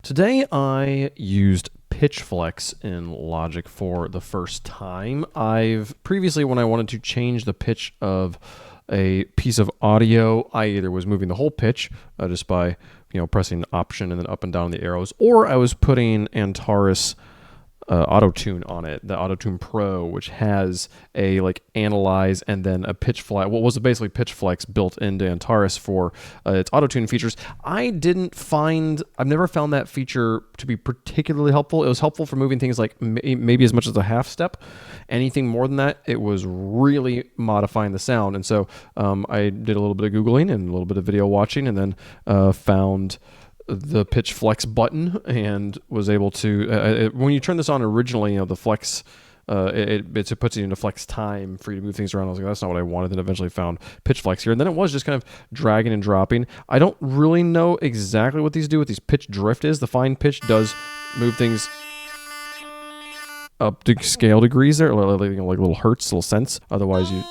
Today I used pitch flex in Logic for the first time. I've previously, when I wanted to change the pitch of a piece of audio, I either was moving the whole pitch just by pressing Option and then up and down the arrows, or I was putting Antares Auto-Tune on it, the Auto-Tune Pro, which has a analyze and then a pitch flex. What was basically pitch flex built into Antares for its Auto-Tune features. I've never found that feature to be particularly helpful. It was helpful for moving things like maybe as much as a half step. Anything more than that, it was really modifying the sound. And so I did a little bit of Googling and a little bit of video watching, and then found the pitch flex button and was able to when you turn this on originally, the flex it puts it into flex time for you to move things around. I was like, that's not what I wanted. Then eventually found pitch flex here, and then it was just kind of dragging and dropping. I don't really know exactly what these do. What these pitch drift is. The fine pitch does move things up to scale degrees there, like little hertz, little cents. Otherwise you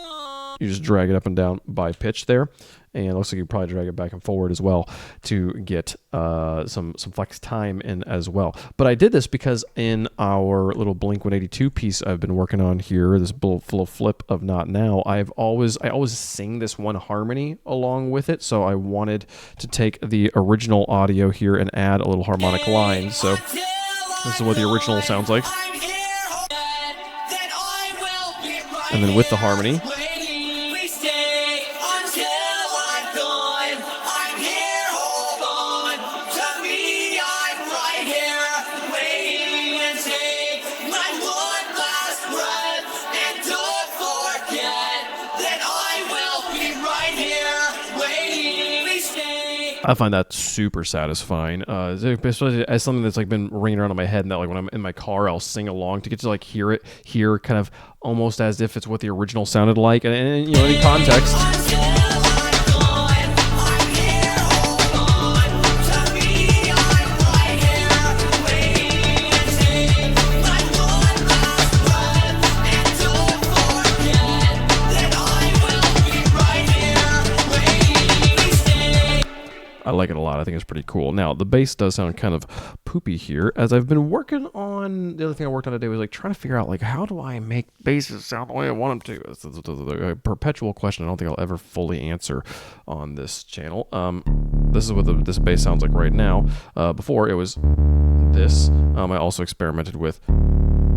just drag it up and down by pitch there. And it looks like you probably drag it back and forward as well to get some flex time in as well. But I did this because in our little Blink 182 piece I've been working on here, this little flip of Not Now, I always sing this one harmony along with it. So I wanted to take the original audio here and add a little harmonic line. So this is what the original sounds like. And then with the harmony. I find that super satisfying, especially as something that's been ringing around in my head, and that when I'm in my car, I'll sing along to get to hear kind of almost as if it's what the original sounded like, and in context. I like it a lot. I think it's pretty cool. Now, the bass does sound kind of poopy here. As I've been working on, the other thing I worked on today was trying to figure out how do I make basses sound the way I want them to. It's a perpetual question I don't think I'll ever fully answer on this channel. This is what this bass sounds like right now. Before it was this. I also experimented with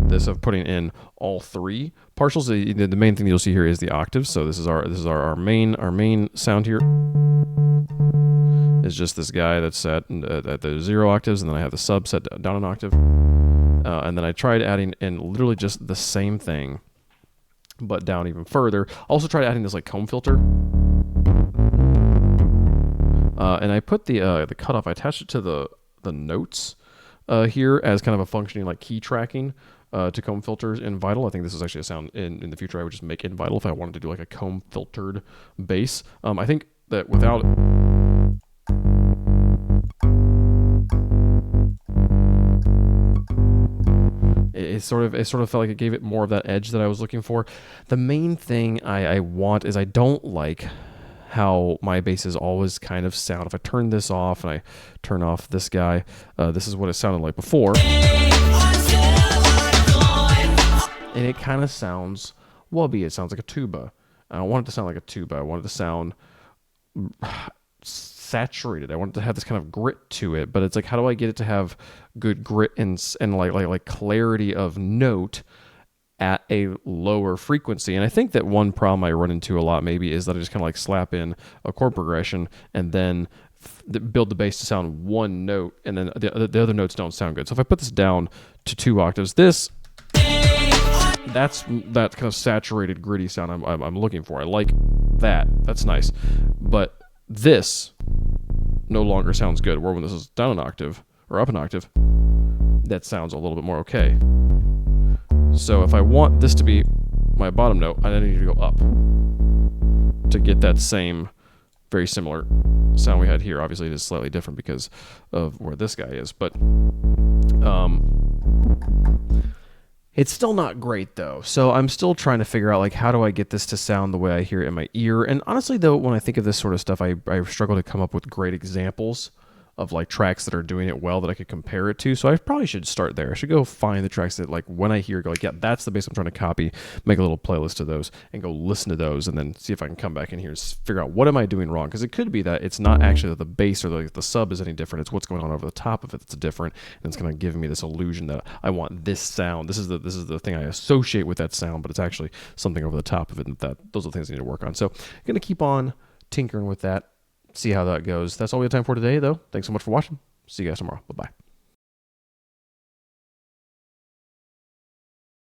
this of putting in all three partials. The main thing you'll see here is the octaves. So this is our main sound here. Is just this guy that's set at the 0 octaves, and then I have the sub set down an octave. And then I tried adding in literally just the same thing, but down even further. Also tried adding this comb filter. And I put the cutoff, I attached it to the notes here as kind of a functioning key tracking to comb filters in Vital. I think this is actually a sound in the future I would just make in Vital if I wanted to do a comb filtered bass. I think that without it sort of felt like it gave it more of that edge that I was looking for. The main thing I want is I don't like how my basses always kind of sound. If I turn this off and I turn off this guy, this is what it sounded like before. And it kind of sounds wubby. It sounds like a tuba. I don't want it to sound like a tuba. I want it to sound saturated. I want it to have this kind of grit to it, but it's how do I get it to have good grit and clarity of note at a lower frequency? And I think that one problem I run into a lot maybe is that I just kind of slap in a chord progression and then build the bass to sound one note, and then the other notes don't sound good. So if I put this down to 2 octaves, that's that kind of saturated, gritty sound I'm looking for. I like that. That's nice. But this no longer sounds good. Where when this is down an octave or up an octave, that sounds a little bit more okay. So if I want this to be my bottom note, I then need to go up to get that same very similar sound we had here. Obviously it is slightly different because of where this guy is, but it's still not great though. So I'm still trying to figure out how do I get this to sound the way I hear it in my ear. And honestly though, when I think of this sort of stuff, I struggle to come up with great examples of like tracks that are doing it well that I could compare it to. So I probably should start there. I should go find the tracks that like when I hear, go like, yeah, that's the bass I'm trying to copy, make a little playlist of those and go listen to those and then see if I can come back in here and figure out what am I doing wrong. Because it could be that it's not actually that the bass or the sub is any different. It's what's going on over the top of it that's different. And it's going to give me this illusion that I want this sound. This is the thing I associate with that sound, but it's actually something over the top of it. And those are the things I need to work on. So I'm going to keep on tinkering with that, see how that goes. That's all we have time for today, though. Thanks so much for watching. See you guys tomorrow. Bye-bye.